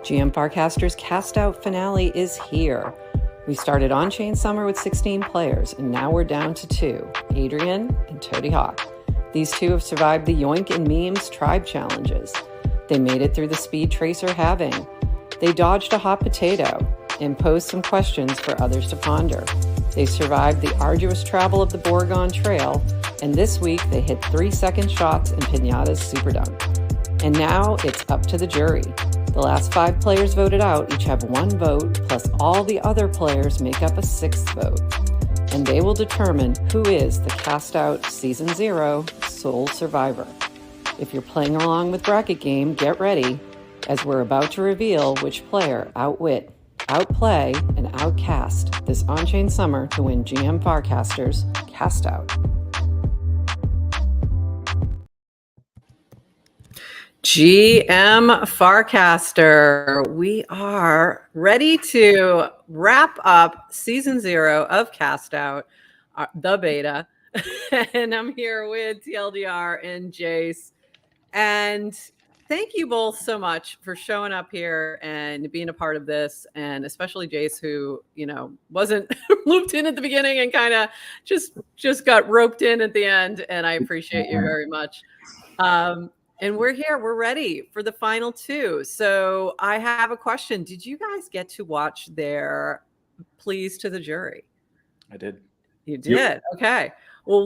GM Farcaster's CastOut finale is here. We started on-chain summer with 16 players, and now we're down to 2, Adrian and Toady Hawk. These two have survived the Yoink and Memes tribe challenges. They made it through the speed tracer halving. They dodged a hot potato and posed some questions for others to ponder. They survived the arduous travel of the Bourgogne Trail, and this week they hit 3-second shots in Pinata's Super Dunk. And now it's up to the jury. The last 5 players voted out each have 1 vote, plus all the other players make up a 6th vote. And they will determine who is the CastOut Season 0 sole survivor. If you're playing along with Bracket Game, get ready, as we're about to reveal which player outwit, outplay, and outcast this on-chain summer to win GM Farcaster's CastOut. GM Farcaster, we are ready to wrap up Season 0 of CastOut, the beta. And I'm here with TLDR and Jace. And thank you both so much for showing up here and being a part of this, and especially Jace, who, you know, wasn't looped in at the beginning and kind of just got roped in at the end. And I appreciate you very much. And we're here. We're ready for the final 2. So I have a question. Did you guys get to watch their pleas to the jury? I did. You did? Yep. Okay. Well,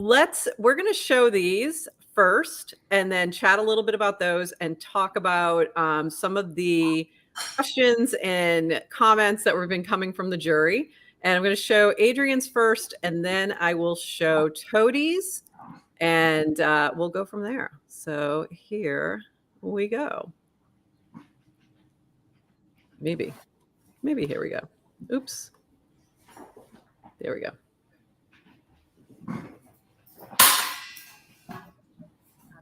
we're going to show these first and then chat a little bit about those and talk about some of the questions and comments that have been coming from the jury. And I'm going to show Adrian's first, and then I will show Toadie's, and we'll go from there. So here we go. Maybe here we go. Oops. There we go.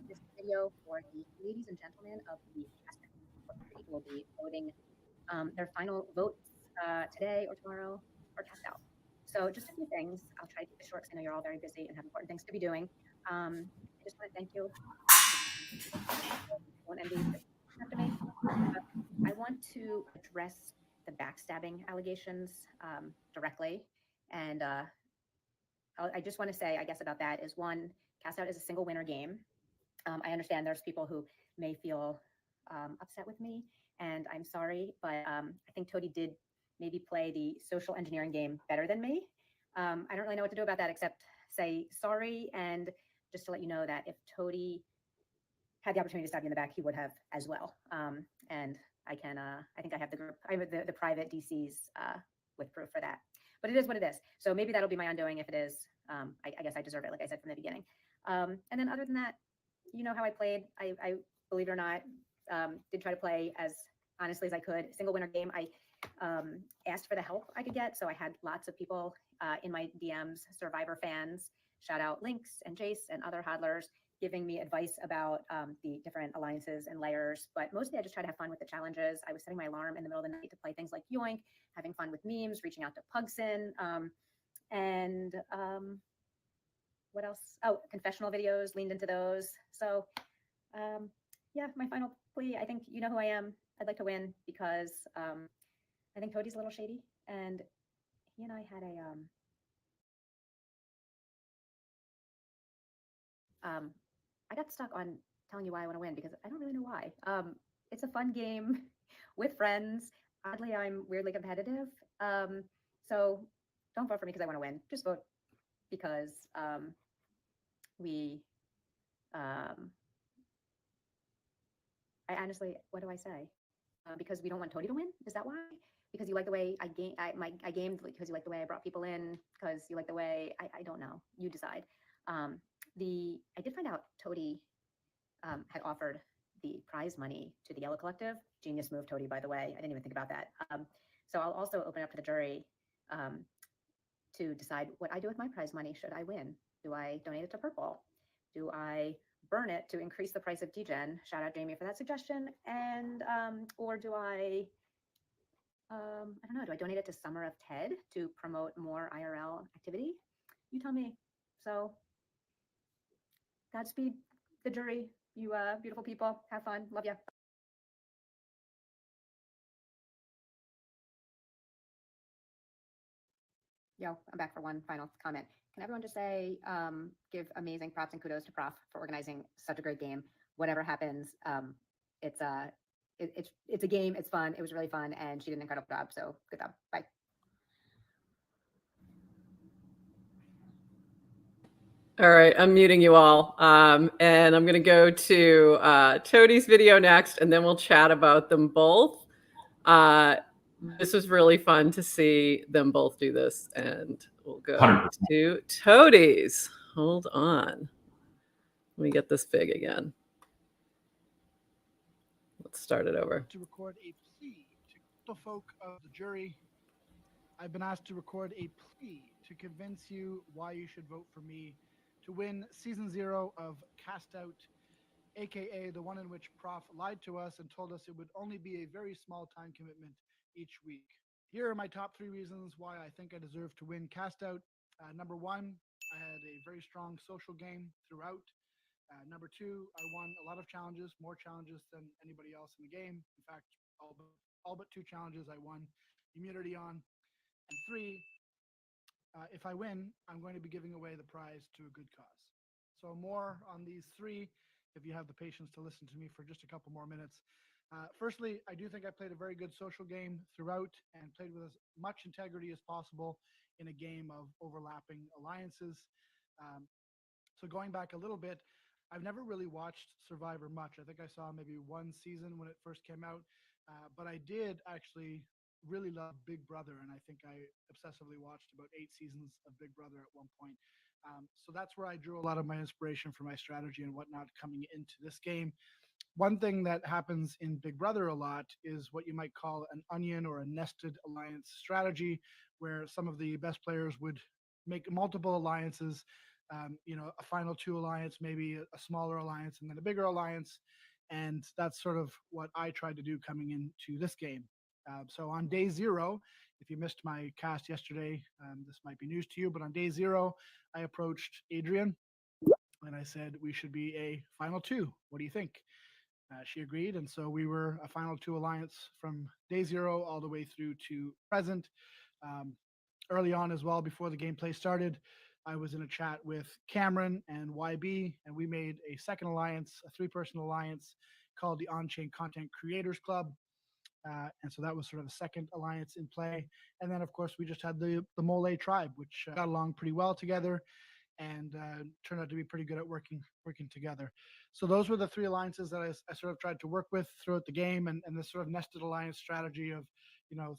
This video for the ladies and gentlemen of the CastOut will be voting their final votes today or tomorrow for CastOut. So just a few things. I'll try to keep it short because I know you're all very busy and have important things to be doing. I just want to thank you. After me. I want to address the backstabbing allegations directly. And I just want to say, I guess, about that is, one, CastOut is a single winner game. I understand there's people who may feel upset with me, and I'm sorry, but I think Toady did maybe play the social engineering game better than me. I don't really know what to do about that except say sorry, and just to let you know that if Toady had the opportunity to stab you in the back, he would have as well. And I can, I think I have the private DCs with proof for that. But it is what it is. So maybe that'll be my undoing if it is. I guess I deserve it, like I said from the beginning. And then other than that, you know how I played. I believe it or not, did try to play as honestly as I could. Single winner game. I asked for the help I could get. So I had lots of people in my DMs, Survivor fans, shout out Lynx and Jace and other hodlers, giving me advice about the different alliances and layers. But mostly I just try to have fun with the challenges. I was setting my alarm in the middle of the night to play things like Yoink, having fun with memes, reaching out to Pugson, and what else? Oh, confessional videos, leaned into those. So yeah, my final plea, I think you know who I am. I'd like to win because I think Toadie's a little shady, and he and I had a I got stuck on telling you why I want to win because I don't really know why. It's a fun game with friends. Oddly, I'm weirdly competitive. So don't vote for me because I want to win. Just vote because I honestly, what do I say? Because we don't want Toady to win? Is that why? Because you like the way I gamed because you like the way I brought people in, because you like the way, I don't know. You decide. I did find out Toady had offered the prize money to the Yellow Collective. Genius move, Toady, by the way. I didn't even think about that. So I'll also open up to the jury to decide what I do with my prize money should I win. Do I donate it to Purple? Do I burn it to increase the price of DGen? Shout out Jamie for that suggestion. And or do I don't know, do I donate it to Summer of TED to promote more IRL activity? You tell me. So Godspeed, the jury, you beautiful people. Have fun. Love ya. Yo, I'm back for one final comment. Can everyone just say, give amazing props and kudos to Prof for organizing such a great game. Whatever happens, it's it's a game. It's fun. It was really fun, and she did an incredible job. So good job. Bye. All right, I'm muting you all. And I'm going to go to Toadie's video next, and then we'll chat about them both. This was really fun to see them both do this, and we'll go 100%. to Toadie's. Hold on. Let me get this big again. Let's start it over. To record a plea to the folk of the jury. I've been asked to record a plea to convince you why you should vote for me to win season 0 of CastOut, aka the one in which Prof lied to us and told us it would only be a very small time commitment each week. Here are my top 3 reasons why I think I deserve to win CastOut. Number 1, I had a very strong social game throughout. Number 2, I won a lot of challenges, more challenges than anybody else in the game. In fact, all but 2 challenges I won immunity on. And 3, if I win, I'm going to be giving away the prize to a good cause. So more on these 3, if you have the patience to listen to me for just a couple more minutes. Firstly, I do think I played a very good social game throughout and played with as much integrity as possible in a game of overlapping alliances. So going back a little bit, I've never really watched Survivor much. I think I saw maybe 1 season when it first came out, but I did actually really love Big Brother, and I think I obsessively watched about 8 seasons of Big Brother at one point. So that's where I drew a lot of my inspiration for my strategy and whatnot coming into this game. One thing that happens in Big Brother a lot is what you might call an onion or a nested alliance strategy, where some of the best players would make multiple alliances, a final 2 alliance, maybe a smaller alliance, and then a bigger alliance. And that's sort of what I tried to do coming into this game. So on day 0, if you missed my cast yesterday, this might be news to you, but on day 0, I approached Adrian and I said, we should be a final 2. What do you think? She agreed. And so we were a final 2 alliance from day 0 all the way through to present. Early on as well, before the gameplay started, I was in a chat with Cameron and YB, and we made a second alliance, a 3-person alliance called the On-Chain Content Creators Club. And so that was sort of a second alliance in play. And then, of course, we just had the Mole tribe, which got along pretty well together and turned out to be pretty good at working together. So those were the 3 alliances that I sort of tried to work with throughout the game, and this sort of nested alliance strategy of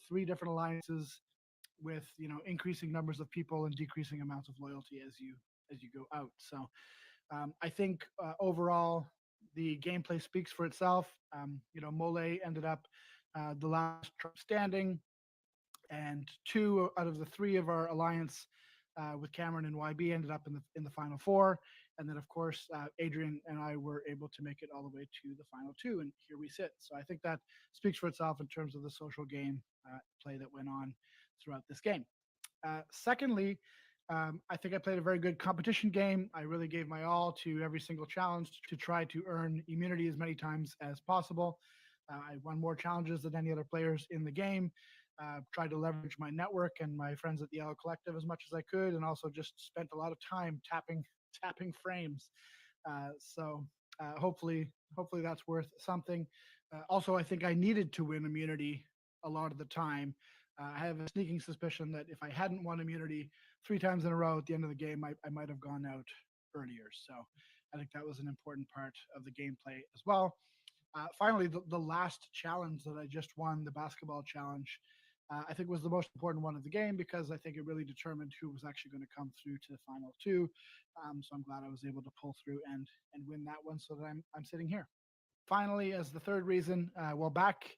3 different alliances with increasing numbers of people and decreasing amounts of loyalty as you go out. So I think overall the gameplay speaks for itself. Mole ended up the last tribe standing, and 2 out of the 3 of our alliance with Cameron and YB ended up in the final 4. And then, of course, Adrian and I were able to make it all the way to the final 2, and here we sit. So I think that speaks for itself in terms of the social game play that went on throughout this game. Secondly, I think I played a very good competition game. I really gave my all to every single challenge to try to earn immunity as many times as possible. I won more challenges than any other players in the game. Tried to leverage my network and my friends at the Yellow Collective as much as I could, and also just spent a lot of time tapping frames. So hopefully that's worth something. Also, I think I needed to win immunity a lot of the time. I have a sneaking suspicion that if I hadn't won immunity 3 times in a row at the end of the game, I might have gone out earlier. So I think that was an important part of the gameplay as well. Finally, the last challenge that I just won, the basketball challenge, I think was the most important one of the game, because I think it really determined who was actually going to come through to the final 2. So I'm glad I was able to pull through and win that one, so that I'm sitting here. Finally, as the 3rd reason, back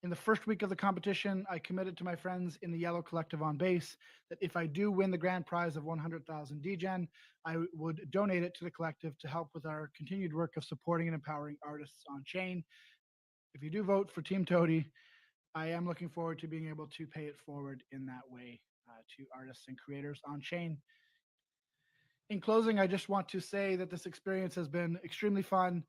in the first week of the competition, I committed to my friends in the Yellow Collective on base that if I do win the grand prize of 100,000 DGen, I would donate it to the collective to help with our continued work of supporting and empowering artists on chain. If you do vote for Team Toady, I am looking forward to being able to pay it forward in that way to artists and creators on chain. In closing, I just want to say that this experience has been extremely fun.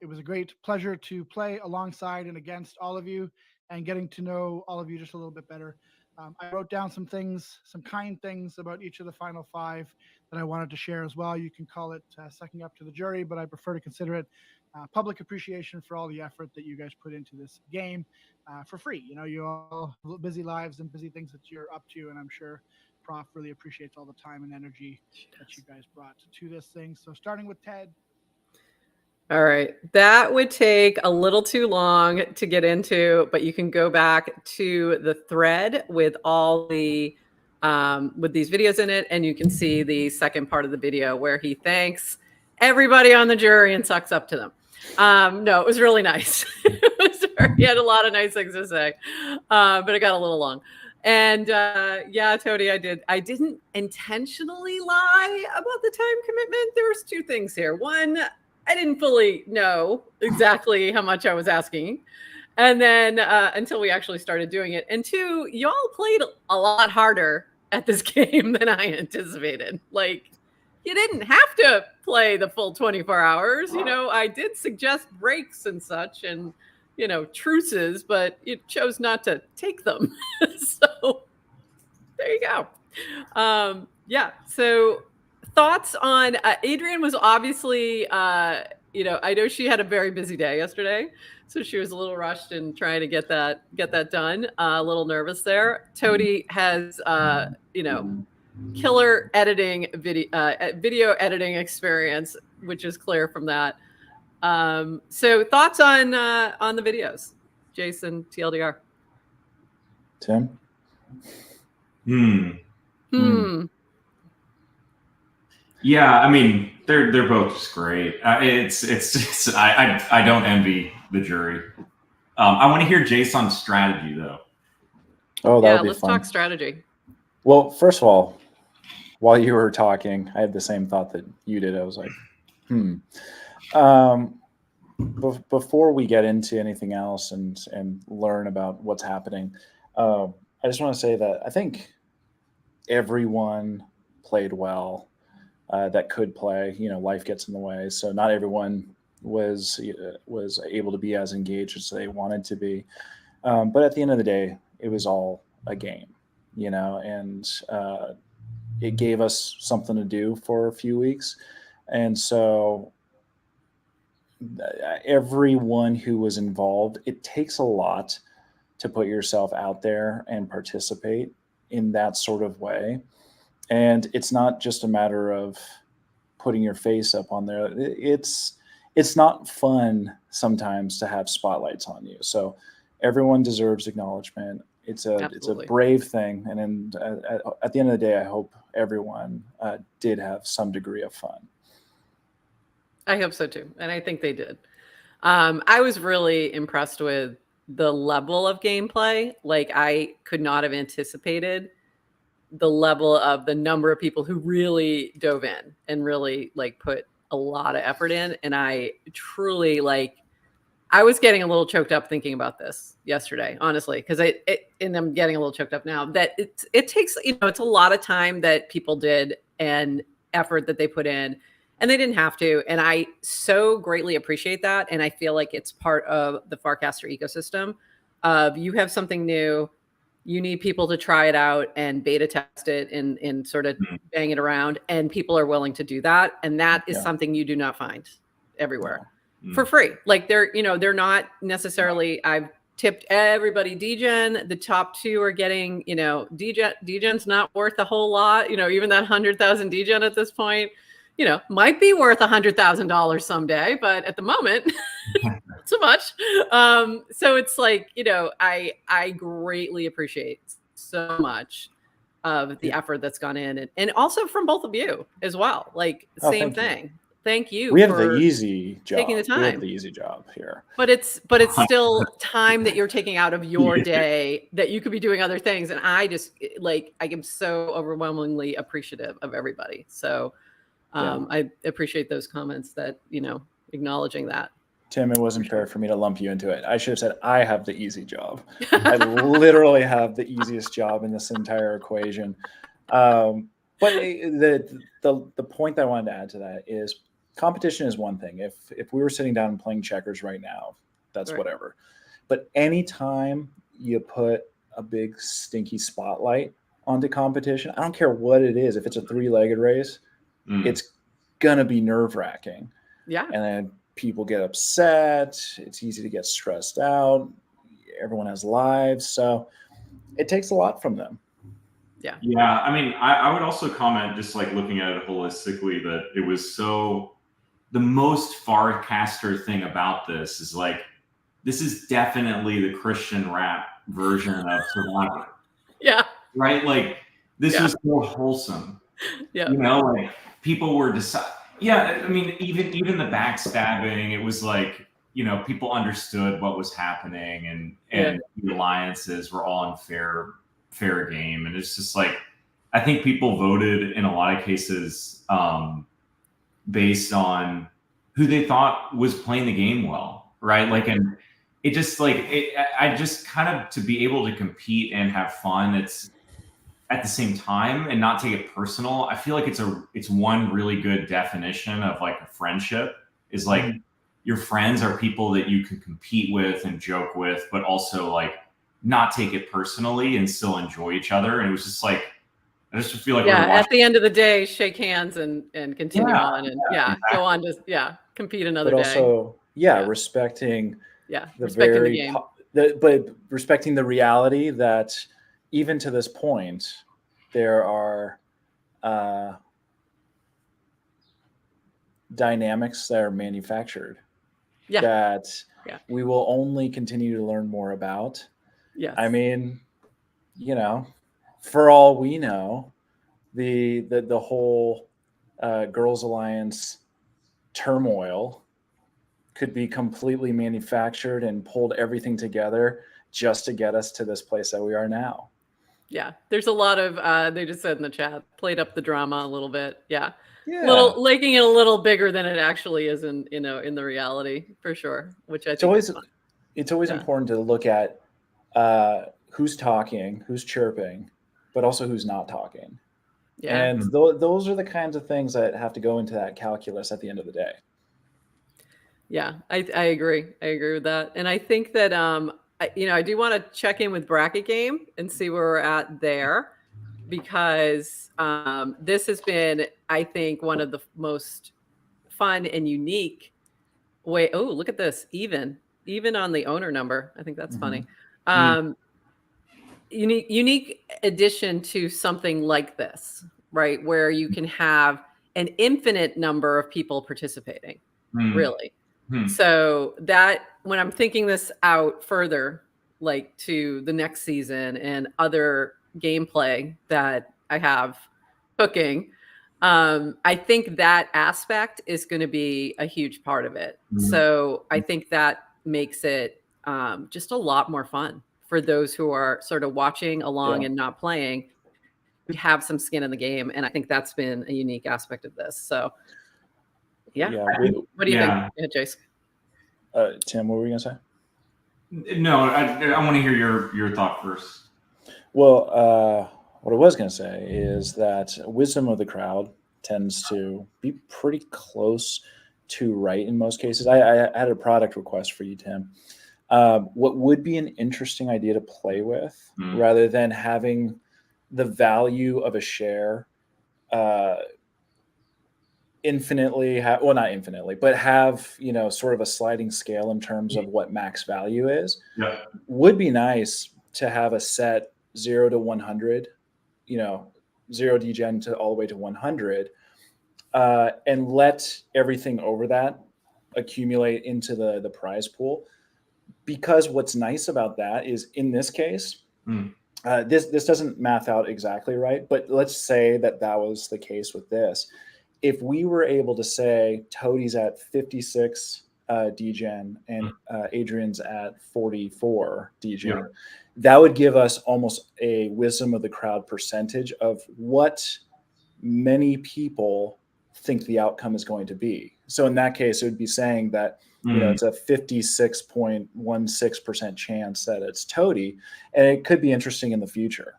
It was a great pleasure to play alongside and against all of you, and getting to know all of you just a little bit better. I wrote down some things, some kind things about each of the final 5 that I wanted to share as well. You can call it sucking up to the jury, but I prefer to consider it public appreciation for all the effort that you guys put into this game for free. You know, you all have busy lives and busy things that you're up to, and I'm sure Prof really appreciates all the time and energy that you guys brought to this thing. So starting with Ted. All right. That would take a little too long to get into, but you can go back to the thread with all the with these videos in it, and you can see the second part of the video where he thanks everybody on the jury and sucks up to them. No, it was really nice. He had a lot of nice things to say, but it got a little long. And yeah, Tony, I didn't intentionally lie about the time commitment. There was 2 things here. One, I didn't fully know exactly how much I was asking. And then until we actually started doing it. And 2, y'all played a lot harder at this game than I anticipated. Like, you didn't have to play the full 24 hours. You know, I did suggest breaks and such and, you know, truces, but you chose not to take them. So there you go. Yeah. So thoughts on Adrian was obviously, you know, I know she had a very busy day yesterday, so she was a little rushed in trying to get that done. A little nervous there. Tody has, you know, killer editing video editing experience, which is clear from that. So thoughts on the videos, Jason, TLDR. Tim. Yeah, I mean, they're both just great. It's just I don't envy the jury. I want to hear Jason's strategy though. Oh, that would be let's fun. talk strategy. Well, first of all, while you were talking, I had the same thought that you did. I was like, before we get into anything else and learn about what's happening, I just want to say that I think everyone played well that could play. You know, life gets in the way, so not everyone was able to be as engaged as they wanted to be. But at the end of the day, it was all a game, you know, and it gave us something to do for a few weeks. And so everyone who was involved, it takes a lot to put yourself out there and participate in that sort of way. And it's not just a matter of putting your face up on there. It's not fun sometimes to have spotlights on you. So everyone deserves acknowledgement. It's a brave thing. And at the end of the day, I hope everyone did have some degree of fun. I hope so too. And I think they did. I was really impressed with the level of gameplay. Like, I could not have anticipated the level of the number of people who really dove in and really like put a lot of effort in. And I truly I was getting a little choked up thinking about this yesterday, honestly, because and I'm getting a little choked up now that it takes, you know, it's a lot of time that people did and effort that they put in, and they didn't have to. And I so greatly appreciate that. And I feel like it's part of the Farcaster ecosystem of, you have something new, you need people to try it out and beta test it and sort of bang it around. And people are willing to do that. And that is something you do not find everywhere for free. Like, they're not necessarily, I've tipped everybody DGen. The top 2 are getting, you know, DGen's not worth a whole lot. You know, even that 100,000 DGen at this point, you know, might be worth $100,000 someday, but at the moment, not so much. So it's like, you know, I greatly appreciate so much of the effort that's gone in, and also from both of you as well. Like, same thing. Thank you. We have the easy job. Taking the time. We have the easy job here. But it's still time that you're taking out of your day that you could be doing other things. And I just I am so overwhelmingly appreciative of everybody. So I appreciate those comments that, you know, acknowledging that. Tim, it wasn't fair for me to lump you into it. I should have said I have the easy job. I literally have the easiest job in this entire equation. But the point that I wanted to add to that is, competition is one thing. If we were sitting down and playing checkers right now, that's whatever. But anytime you put a big stinky spotlight onto competition. I don't care what it is. If it's a 3-legged race, it's gonna be nerve-wracking. Yeah. And then people get upset. It's easy to get stressed out. Everyone has lives, so it takes a lot from them. Yeah. I mean, I would also comment, just like looking at it holistically, that it was the most Farcaster thing about this is like, this is definitely the Christian rap version of Survivor. Yeah. Right? Like, this was more wholesome. Yeah. You know, like people were I mean, even the backstabbing, it was like, you know, people understood what was happening, and the alliances were all in fair game. And it's just like, I think people voted in a lot of cases based on who they thought was playing the game well, right? Like, and it just like, I just kind of, to be able to compete and have fun, it's at the same time and not take it personal. I feel like it's one really good definition of like a friendship is like, your friends are people that you can compete with and joke with, but also like not take it personally and still enjoy each other. And it was just like, I just feel like at the end of the day, shake hands and continue on and exactly. go on to compete another but day. Also, respecting respecting the game. But respecting the reality that even to this point, there are dynamics that are manufactured that we will only continue to learn more about. Yes. I mean, you know, for all we know, the whole Girls Alliance turmoil could be completely manufactured and pulled everything together just to get us to this place that we are now. Yeah, there's a lot of they just said in the chat, played up the drama a little bit. Little making it a little bigger than it actually is in the reality, for sure, which I think it's always important to look at who's talking, who's chirping, but also who's not talking. And those are the kinds of things that have to go into that calculus at the end of the day. Yeah, I agree. I agree with that. And I think that, I do want to check in with Bracket Game and see where we're at there, because this has been, I think, one of the most fun and unique way. Oh, look at this. Even on the owner number. I think that's funny. Unique addition to something like this, right? Where you can have an infinite number of people participating, really. So that when I'm thinking this out further, like to the next season and other gameplay that I have cooking, I think that aspect is going to be a huge part of it. So I think that makes it just a lot more fun for those who are sort of watching along and not playing. We have some skin in the game, and I think that's been a unique aspect of this. So, what do you think? Yeah, Jace. Tim, what were you gonna say? No, I want to hear your thought first. Well, what I was gonna say is that wisdom of the crowd tends to be pretty close to right in most cases. I had a product request for you, Tim. What would be an interesting idea to play with, rather than having the value of a share infinitely, not infinitely, but have, sort of a sliding scale in terms of what max value is, would be nice to have a set 0 to 100, 0 degen to all the way to 100, and let everything over that accumulate into the prize pool. Because what's nice about that is, in this case, this doesn't math out exactly right, but let's say that was the case with this. If we were able to say Toadie's at 56 degen and Adrian's at 44 degen, that would give us almost a wisdom of the crowd percentage of what many people think the outcome is going to be. So in that case, it would be saying that it's a 56.16% chance that it's Toadie, and it could be interesting in the future.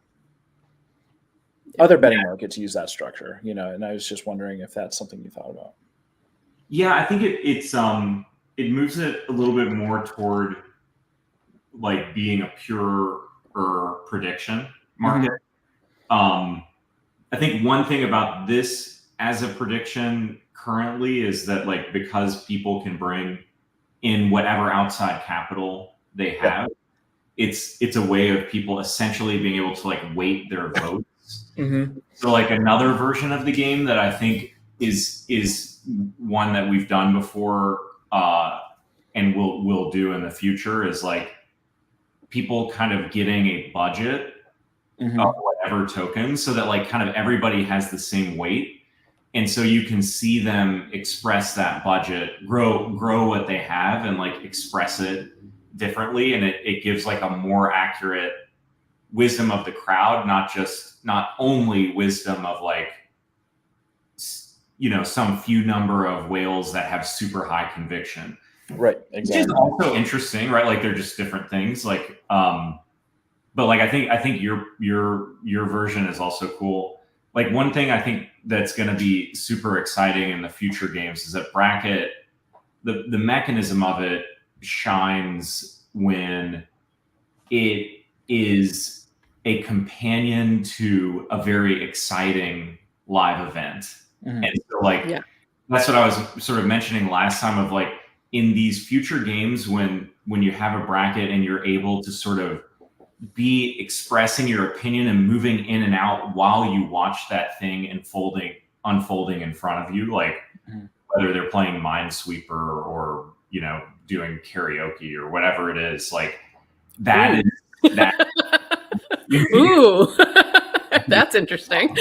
Other betting markets use that structure, and I was just wondering if that's something you thought about. Yeah, I think it moves it a little bit more toward like being a pure prediction market. I think one thing about this as a prediction currently is that like because people can bring in whatever outside capital they have, it's a way of people essentially being able to like weight their votes. So like another version of the game that I think is one that we've done before and we'll do in the future is like people kind of getting a budget of whatever token so that like kind of everybody has the same weight. And so you can see them express that budget, grow what they have and like express it differently. And it gives like a more accurate wisdom of the crowd, not only wisdom of like, you know, some few number of whales that have super high conviction. Right. Exactly. Which is also interesting, right? Like they're just different things. Like, but like I think your version is also cool. Like one thing I think that's going to be super exciting in the future games is that bracket, the mechanism of it shines when it is a companion to a very exciting live event. And so like that's what I was sort of mentioning last time of like in these future games when you have a bracket and you're able to sort of be expressing your opinion and moving in and out while you watch that thing unfolding in front of you, like whether they're playing Minesweeper or, you know, doing karaoke or whatever it is, like that is that. Ooh, that's interesting.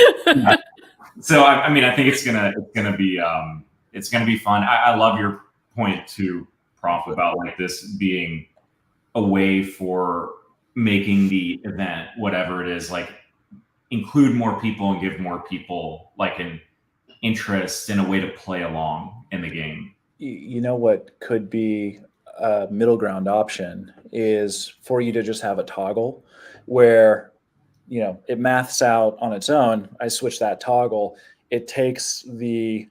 So I mean, I think it's gonna be fun. I love your point too, Prof, about like this being a way for making the event, whatever it is, like include more people and give more people like an interest and a way to play along in the game. You know what could be a middle ground option is for you to just have a toggle where, you know, it maths out on its own. I switch that toggle. It takes the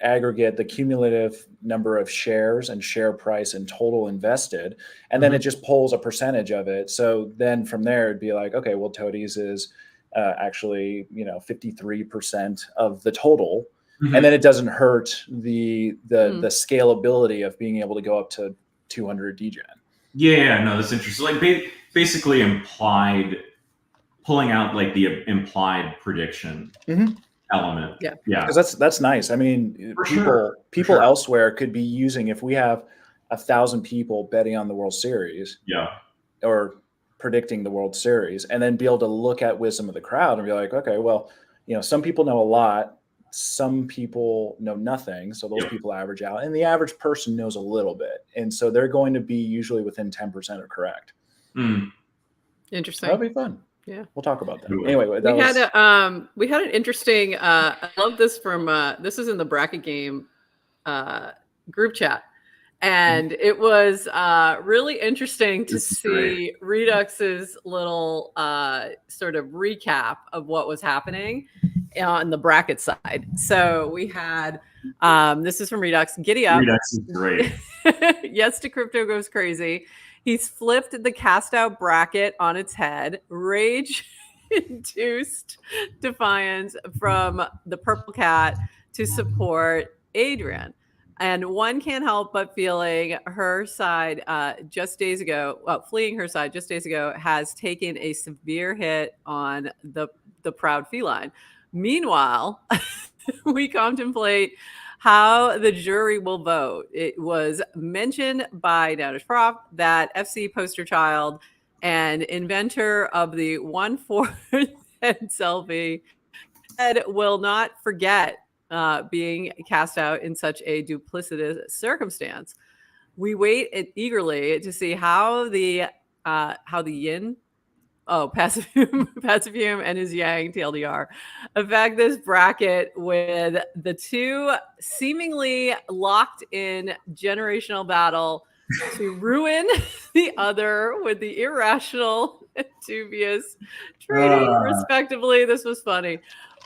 aggregate, the cumulative number of shares and share price and total invested, and then it just pulls a percentage of it. So then from there, it'd be like, okay, well, Toadies is actually, you know, 53% of the total. And then it doesn't hurt the scalability of being able to go up to 200 degen. Yeah, no, that's interesting. Like basically pulling out like the implied prediction element. Yeah. Because that's nice. I mean, people elsewhere could be using, if we have 1,000 people betting on the World Series, or predicting the World Series, and then be able to look at wisdom of the crowd and be like, okay, well, you know, some people know a lot, some people know nothing, so those people average out, and the average person knows a little bit, and so they're going to be usually within 10% of correct. Interesting. That'll be fun. Yeah, we'll talk about that. Anyway, we had an interesting. I love this from. This is in the bracket game group chat, and it was really interesting to see Redux's little sort of recap of what was happening on the bracket side. So we had this is from Redux. Giddy up. Redux is great. Yes to crypto goes crazy. He's flipped the CastOut bracket on its head. Rage-induced defiance from the Purple Cat to support Adrian. And one can't help but feeling her side fleeing her side just days ago has taken a severe hit on the proud feline. Meanwhile, we contemplate how the jury will vote. It was mentioned by Danish Prof that FC poster child and inventor of the 1/4 head selfie will not forget being cast out in such a duplicitous circumstance. We wait eagerly to see how the yin, Pacifium and his yang TLDR affect this bracket with the two seemingly locked in generational battle to ruin the other with the irrational and dubious trading respectively. This was funny.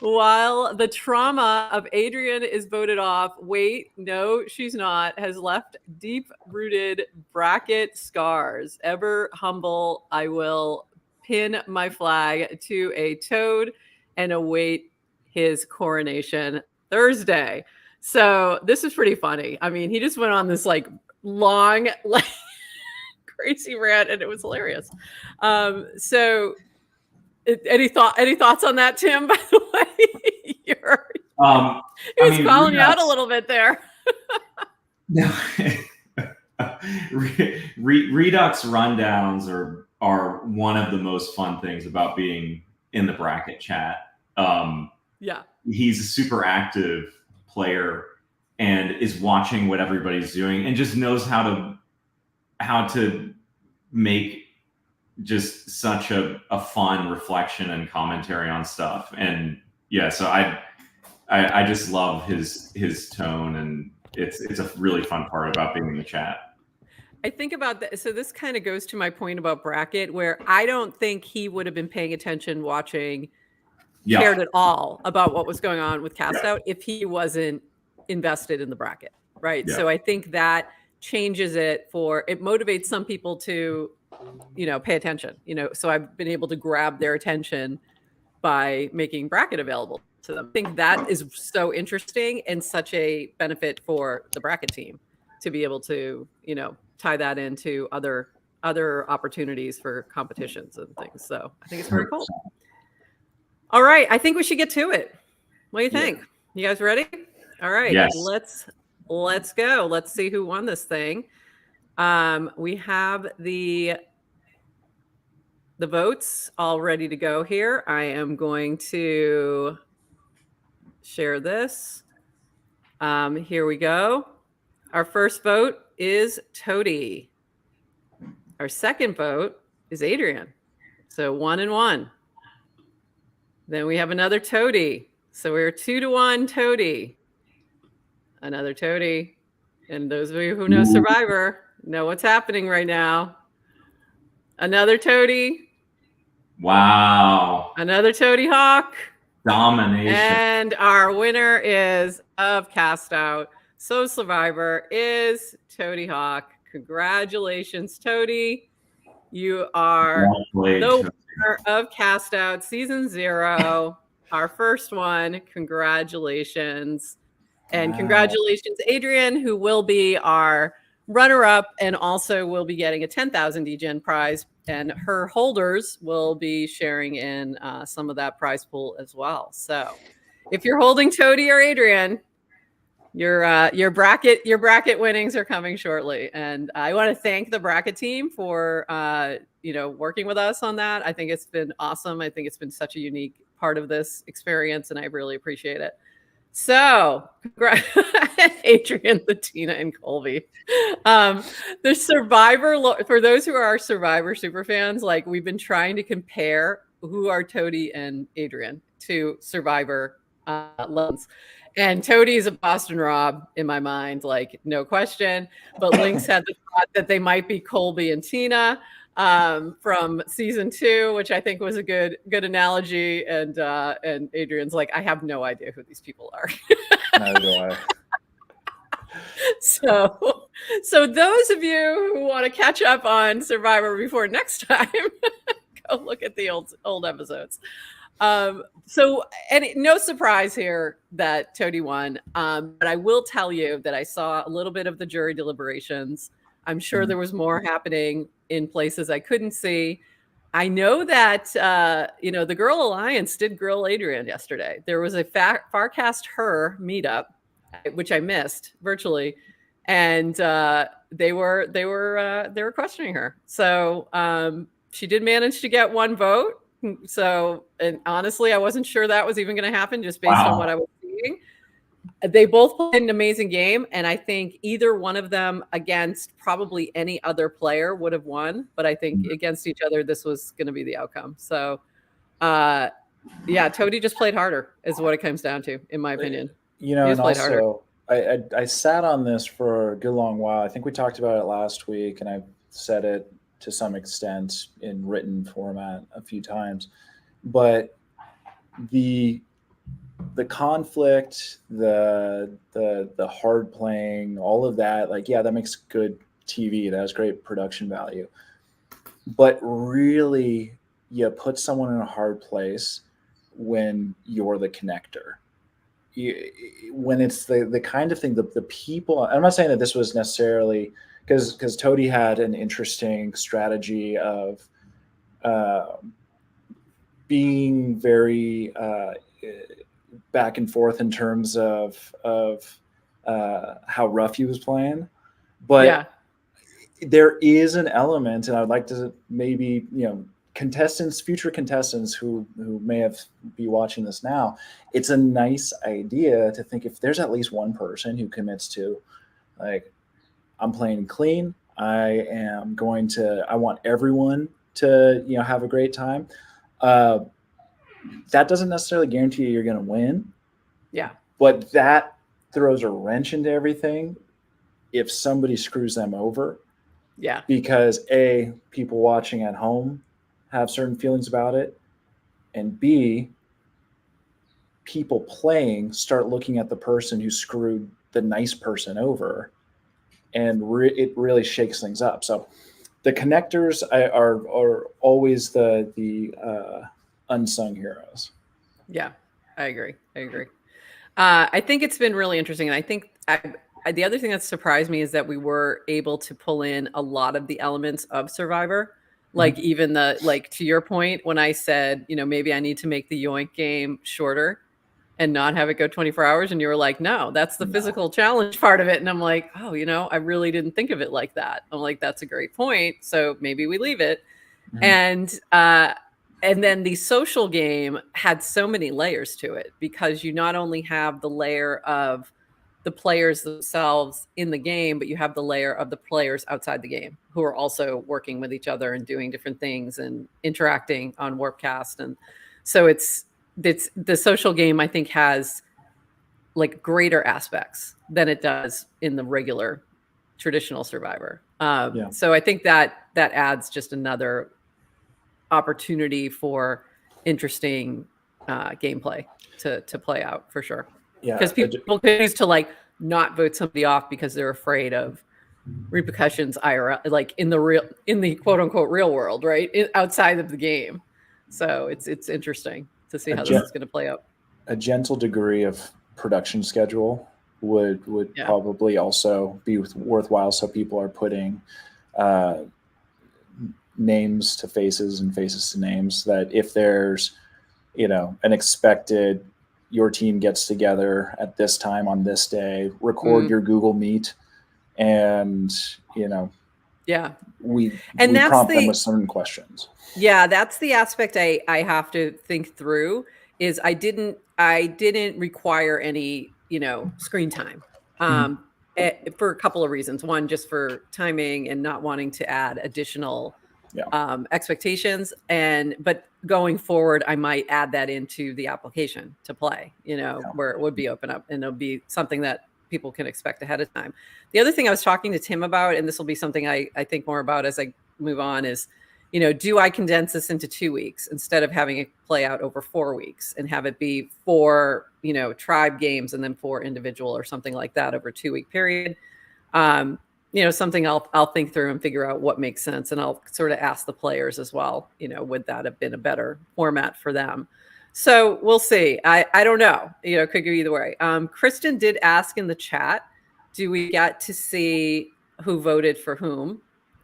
While the trauma of Adrian is voted off, wait, no, she's not, has left deep-rooted bracket scars. Ever humble, I will pin my flag to a toad and await his coronation Thursday. So this is pretty funny. I mean, he just went on this like long, like crazy rant, and it was hilarious. So any thoughts on that, Tim? By the way, he was calling you out a little bit there. Redux rundowns are one of the most fun things about being in the bracket chat. Yeah, he's a super active player and is watching what everybody's doing and just knows how to make just such a fun reflection and commentary on stuff. And yeah, so I just love his tone, and it's a really fun part about being in the chat. I think about that. So this kind of goes to my point about bracket, where I don't think he would have been paying attention, watching, cared at all about what was going on with CastOut if he wasn't invested in the bracket, right? So I think that changes it motivates some people to, pay attention, so I've been able to grab their attention by making bracket available to them. I think that is so interesting and such a benefit for the bracket team to be able to, tie that into other opportunities for competitions and things. So I think it's very cool. All right. I think we should get to it. What do you think? You guys ready? All right. Yes. Let's go. Let's see who won this thing. We have the votes all ready to go here. I am going to share this. Here we go. Our first vote is Toady. Our second vote is Adrian. So 1 and 1. Then we have another Toady. So we're 2-1 Toady. Another Toady. And those of you who know Survivor know what's happening right now. Another Toady. Wow. Another Toady Hawk. Domination. And our winner is of CastOut. So Survivor is Toady Hawk. Congratulations, Toady. You are the winner of CastOut Season 0. Our first one. Congratulations. And congratulations, Adrian, who will be our runner-up and also will be getting a 10,000 DGen prize. And her holders will be sharing in some of that prize pool as well. So if you're holding Toady or Adrian, your bracket winnings are coming shortly. And I want to thank the bracket team for working with us on that. I think it's been awesome. I think it's been such a unique part of this experience, and I really appreciate it. So, Adrian, Bettina, and Colby. The Survivor, for those who are our Survivor super fans, like we've been trying to compare who are Toady and Adrian to Survivor lens. And Toady is a Boston Rob in my mind, like no question. But Lynx had the thought that they might be Colby and Tina from season 2, which I think was a good analogy. And Adrian's like, I have no idea who these people are. Neither do I. So those of you who want to catch up on Survivor before next time, go look at the old episodes. No surprise here that Toady won. But I will tell you that I saw a little bit of the jury deliberations. I'm sure there was more happening in places I couldn't see. I know that, the Girl Alliance did grill Adrian yesterday. There was a Farcast her meetup, which I missed virtually. And they were questioning her. So she did manage to get one vote. So, and honestly, I wasn't sure that was even going to happen just based on what I was seeing. They both played an amazing game, and I think either one of them against probably any other player would have won. But I think against each other, this was going to be the outcome. So, Toady just played harder, is what it comes down to, in my opinion. And also, I sat on this for a good long while. I think we talked about it last week, and I said it to some extent in written format a few times. But the the conflict, the hard playing, all of that, like, yeah, that makes good TV. That has great production value. But really, you put someone in a hard place when you're the connector. When it's the kind of thing, the people, I'm not saying that this was necessarily, because Toady had an interesting strategy of being very back and forth in terms of how rough he was playing. But Yeah. there is an element, and I'd like to maybe, future contestants who may have be watching this now, it's a nice idea to think, if there's at least one person who commits to, like, I'm playing clean, I want everyone to have a great time. That doesn't necessarily guarantee you're going to win. Yeah. But that throws a wrench into everything if somebody screws them over. Yeah. Because A, people watching at home have certain feelings about it, and B, people playing start looking at the person who screwed the nice person over, and it really shakes things up. So the connectors are always the unsung heroes. Yeah, I agree. I think it's been really interesting. And I think the other thing that surprised me is that we were able to pull in a lot of the elements of Survivor. Like even to your point, when I said, maybe I need to make the Yoink game shorter and not have it go 24 hours. And you were like, no, that's the physical challenge part of it. And I'm like, oh, I really didn't think of it like that. I'm like, that's a great point. So maybe we leave it. And then the social game had so many layers to it, because you not only have the layer of the players themselves in the game, but you have the layer of the players outside the game who are also working with each other and doing different things and interacting on Warpcast. And so it's the social game, I think, has like greater aspects than it does in the regular traditional Survivor. So I think that adds just another opportunity for interesting gameplay to play out, for sure. Yeah, because people choose to not vote somebody off because they're afraid of repercussions IRL, like in the quote unquote real world, right? Outside of the game. So it's interesting to see how this is going to play out. A gentle degree of production schedule would probably also be worthwhile. So people are putting names to faces and faces to names, that if there's an expected, your team gets together at this time on this day, record your Google Meet, and we prompt them with certain questions. Yeah, that's the aspect I have to think through. Is I didn't require any screen time for a couple of reasons. One, just for timing and not wanting to add additional expectations, but going forward, I might add that into the application to play, where it would be open up, and it'll be something that people can expect ahead of time. The other thing I was talking to Tim about, and this will be something I think more about as I move on, is, do I condense this into 2 weeks instead of having it play out over 4 weeks, and have it be 4, tribe games and then 4 individual or something like that over a 2-week period? Something I'll think through and figure out what makes sense. And I'll sort of ask the players as well, would that have been a better format for them? So we'll see. I don't know, it could go either way. Kristen did ask in the chat, do we get to see who voted for whom?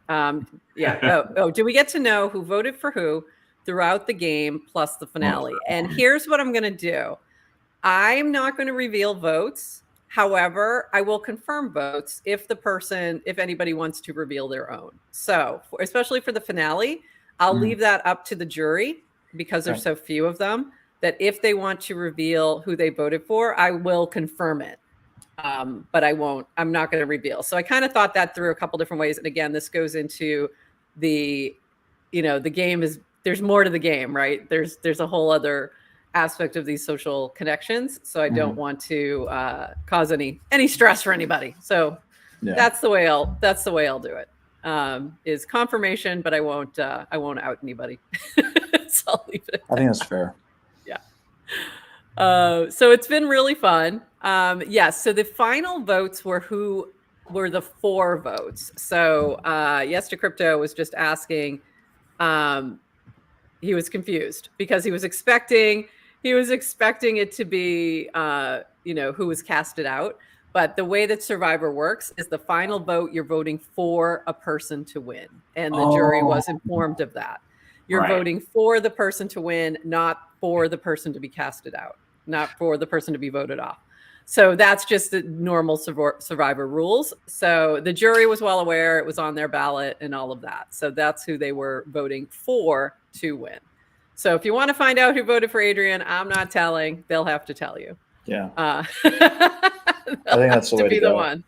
Do we get to know who voted for who throughout the game plus the finale? And here's what I'm going to do. I'm not going to reveal votes. However, I will confirm votes if anybody wants to reveal their own. So, especially for the finale, I'll leave that up to the jury, because there's so few of them, that if they want to reveal who they voted for, I will confirm it. But I'm not going to reveal. So I kind of thought that through a couple different ways. And again, this goes into the game there's more to the game, right? There's a whole other aspect of these social connections. So I don't want to cause any stress for anybody. So that's the way I'll do it. Is confirmation, but I won't out anybody. So I'll leave it. I think that's fair. Yeah. So it's been really fun. Yes. So the final votes were who were the 4 votes. So Yes to Crypto was just asking. He was confused because he was expecting it to be who was casted out. But the way that Survivor works is the final vote, you're voting for a person to win. And the jury was informed of that. You're voting for the person to win, not for the person to be casted out, not for the person to be voted off. So that's just the normal Survivor rules. So the jury was well aware, it was on their ballot and all of that. So that's who they were voting for to win. So if you want to find out who voted for Adrian, I'm not telling. They'll have to tell you. Yeah. I think that's the way to go. The ones.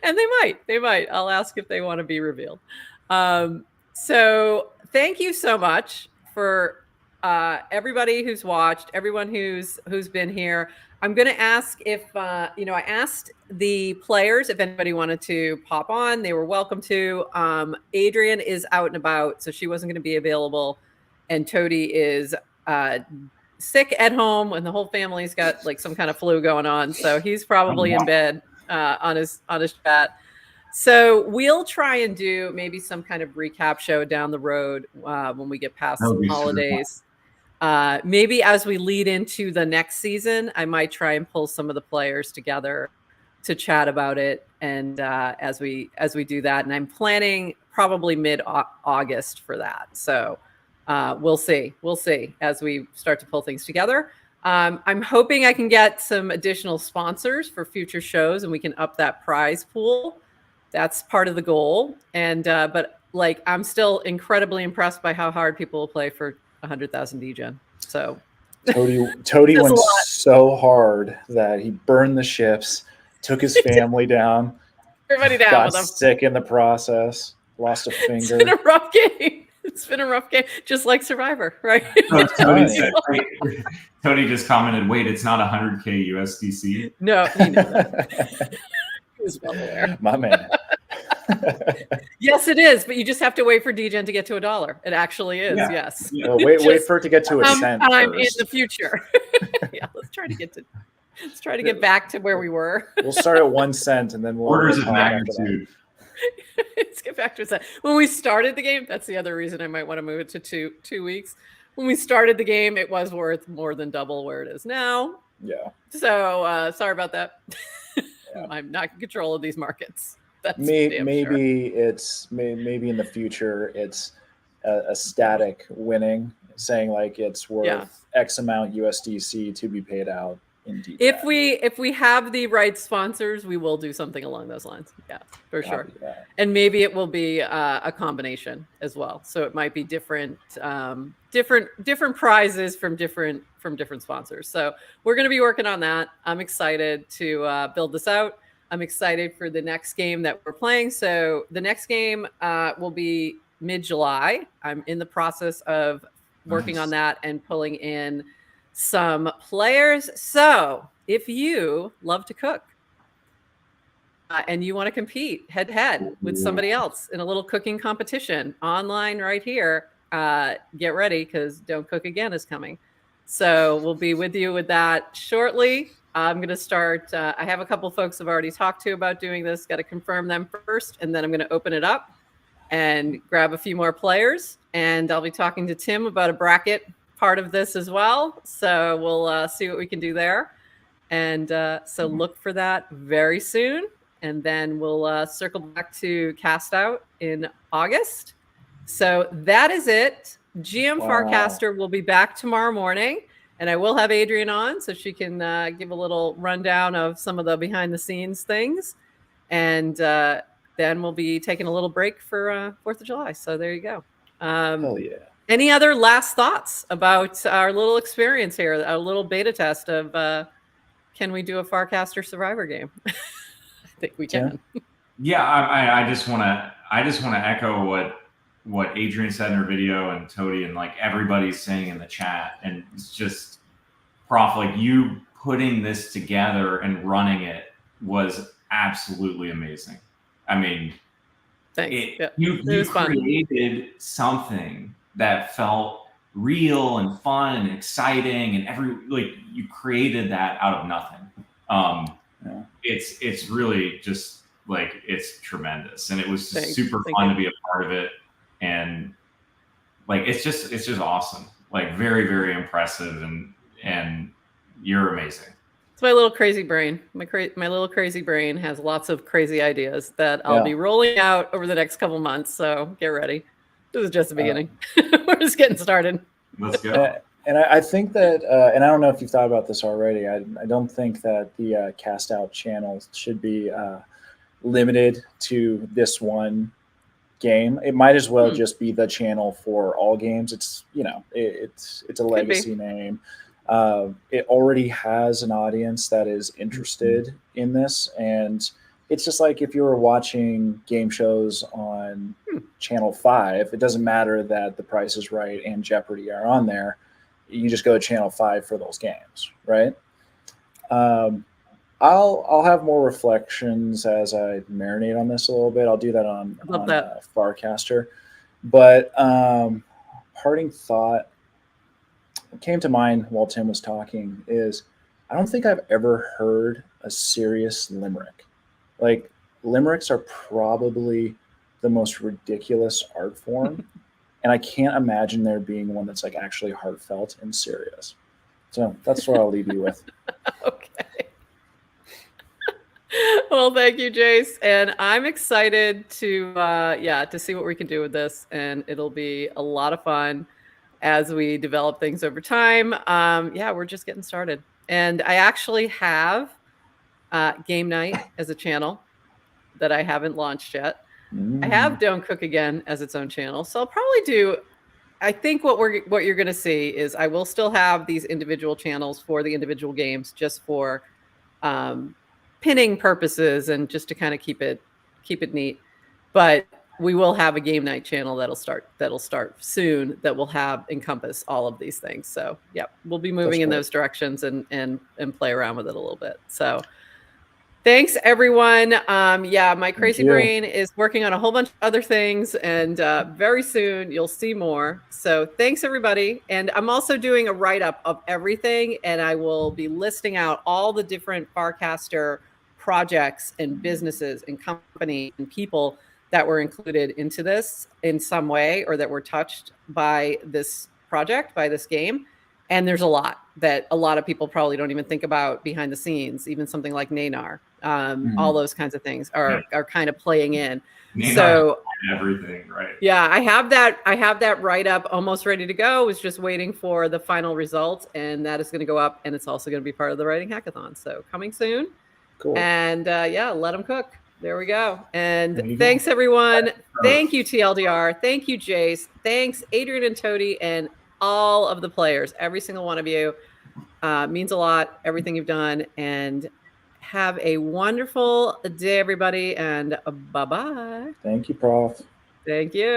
And they might. I'll ask if they want to be revealed. So thank you so much for everybody who's watched, everyone who's been here. I'm going to ask if, I asked the players if anybody wanted to pop on. They were welcome to. Adrian is out and about, so she wasn't going to be available. And Toady is sick at home, and the whole family's got like some kind of flu going on. So he's probably in bed on his chat. So we'll try and do maybe some kind of recap show down the road when we get past some holidays. Maybe as we lead into the next season, I might try and pull some of the players together to chat about it. And as we do that, and I'm planning probably mid-August for that. So we'll see as we start to pull things together. I'm hoping I can get some additional sponsors for future shows, and we can up that prize pool. That's part of the goal. And but like, I'm still incredibly impressed by how hard people will play for 100,000 DGen. So Toady went so hard that he burned the ships, took his family down, everybody down, got sick in the process, lost a finger. It's been a rough game. It's been a rough game, just like Survivor, right? Toady just commented, "Wait, it's not 100K USDC." No, he knew that. He was well aware. My man. Yes, it is, but you just have to wait for DGen to get to $1. It actually is, yes. Well, wait for it to get to a cent sometime first. In the future. Yeah, let's try to get back to where we were. We'll start at 1 cent and then we'll orders of magnitude. Let's get back to a cent. When we started the game, that's the other reason I might want to move it to two weeks. When we started the game, it was worth more than double where it is now. Yeah. So sorry about that. Yeah. I'm not in control of these markets. That's maybe in the future it's a static winning, saying like it's worth X amount USDC to be paid out in detail. If we have the right sponsors, we will do something along those lines. Yeah, for sure. And maybe it will be a combination as well. So it might be different prizes from different sponsors. So we're going to be working on that. I'm excited to build this out. I'm excited for the next game that we're playing. So the next game will be mid-July. I'm in the process of working on that and pulling in some players. So if you love to cook and you want to compete head-to-head with somebody else in a little cooking competition online right here, get ready because Don't Cook Again is coming. So we'll be with you with that shortly. I'm going to start. I have a couple folks I've already talked to about doing this. Got to confirm them first, and then I'm going to open it up and grab a few more players. And I'll be talking to Tim about a bracket part of this as well. So we'll see what we can do there. And so look for that very soon. And then we'll circle back to CastOut in August. So that is it. GM Farcaster will be back tomorrow morning. And I will have Adrian on so she can give a little rundown of some of the behind the scenes things. And then we'll be taking a little break for 4th of July. So there you go. Hell yeah. Any other last thoughts about our little experience here, our little beta test of can we do a Farcaster Survivor game? I think we can. Yeah, I just want to echo what Adrian said in her video, and Toady and like everybody's saying in the chat. And it's just, Prof, like you putting this together and running it was absolutely amazing. I mean, thanks. You created something that felt real and fun and exciting, and you created that out of nothing. Yeah. It's really just like, it's tremendous, and it was just Thanks. super Thank fun you. to be a part of it, and like it's just awesome, like very, very impressive, and you're amazing. It's my little crazy brain. My little crazy brain has lots of crazy ideas that I'll Yeah. be rolling out over the next couple months. So get ready. This is just the beginning. We're just getting started. Let's go. And I think that, and I don't know if you've thought about this already. I don't think that the CastOut channel should be limited to this one game. It might as well just be the channel for all games. It's, you know, it's a legacy name. It already has an audience that is interested in this, and it's just like if you were watching game shows on Channel 5, it doesn't matter that The Price is Right and Jeopardy are on there. You just go to Channel 5 for those games, right? I'll have more reflections as I marinate on this a little bit. I'll do that on Farcaster. But parting thought came to mind while Tim was talking is, I don't think I've ever heard a serious limerick. Like, limericks are probably the most ridiculous art form, and I can't imagine there being one that's like actually heartfelt and serious. So that's what I'll leave you with. Okay. Well, thank you, Jace, and I'm excited to see what we can do with this, and it'll be a lot of fun as we develop things over time. We're just getting started, and I actually have Game Night as a channel that I haven't launched yet. I have Don't Cook Again as its own channel, so I'll probably do. I think what you're going to see is I will still have these individual channels for the individual games, just for pinning purposes and just to kind of keep it neat. But we will have a Game Night channel that'll start soon, that will encompass all of these things. So yeah, we'll be moving in those directions and play around with it a little bit. So thanks, everyone. My crazy brain is working on a whole bunch of other things, and very soon you'll see more. So thanks, everybody. And I'm also doing a write-up of everything, and I will be listing out all the different Farcaster projects and businesses and companies and people that were included into this in some way, or that were touched by this project, by this game. And there's a lot that a lot of people probably don't even think about behind the scenes. Even something like Nanar, all those kinds of things are kind of playing in. Nanar, so everything, right? Yeah, I have that write up almost ready to go. I was just waiting for the final results, and that is going to go up, and it's also going to be part of the writing hackathon. So coming soon. Cool. And let them cook. There we go. And thanks, everyone. Thank you, TLDR. Thank you, Jace. Thanks, Adrian and Toady, and all of the players. Every single one of you means a lot, everything you've done. And have a wonderful day, everybody. And bye-bye. Thank you, Prof. Thank you.